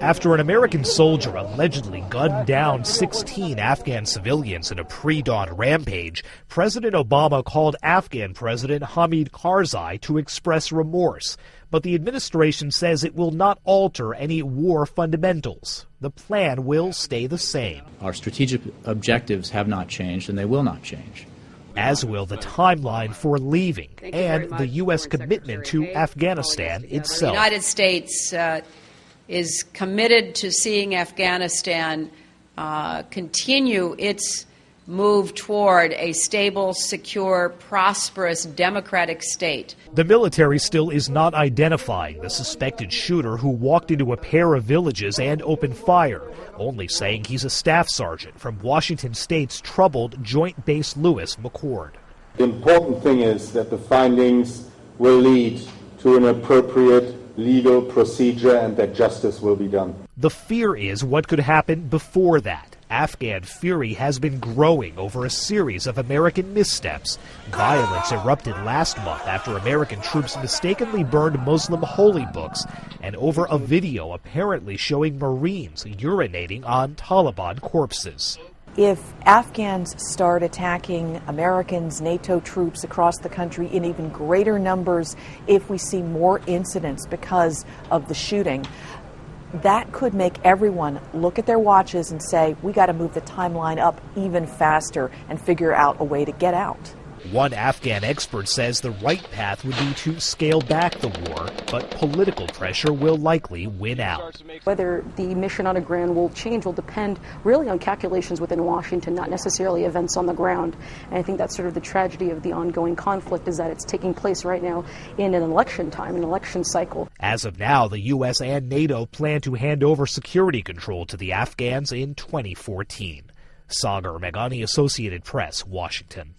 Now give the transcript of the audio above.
After an American soldier allegedly gunned down 16 Afghan civilians in a pre-dawn rampage, President Obama called Afghan President Hamid Karzai to express remorse. But the administration says it will not alter any war fundamentals. The plan will stay the same. Our strategic objectives have not changed, and they will not change. As will the timeline for leaving and the U.S. commitment to Afghanistan itself. The United States is committed to seeing Afghanistan continue its move toward a stable, secure, prosperous, democratic state. The military still is not identifying the suspected shooter who walked into a pair of villages and opened fire, only saying he's a staff sergeant from Washington State's troubled Joint Base Lewis-McChord. The important thing is that the findings will lead to an appropriate legal procedure and that justice will be done. The fear is what could happen before that. Afghan fury has been growing over a series of American missteps. Violence erupted last month after American troops mistakenly burned Muslim holy books and over a video apparently showing Marines urinating on Taliban corpses. If Afghans start attacking Americans, NATO troops across the country in even greater numbers, if we see more incidents because of the shooting, that could make everyone look at their watches and say, we got to move the timeline up even faster and figure out a way to get out. One Afghan expert says the right path would be to scale back the war, but political pressure will likely win out. Whether the mission on the ground will change will depend really on calculations within Washington, not necessarily events on the ground. And I think that's sort of the tragedy of the ongoing conflict, is that it's taking place right now in an election time, an election cycle. As of now, the U.S. and NATO plan to hand over security control to the Afghans in 2014. Sagar Meghani, Associated Press, Washington.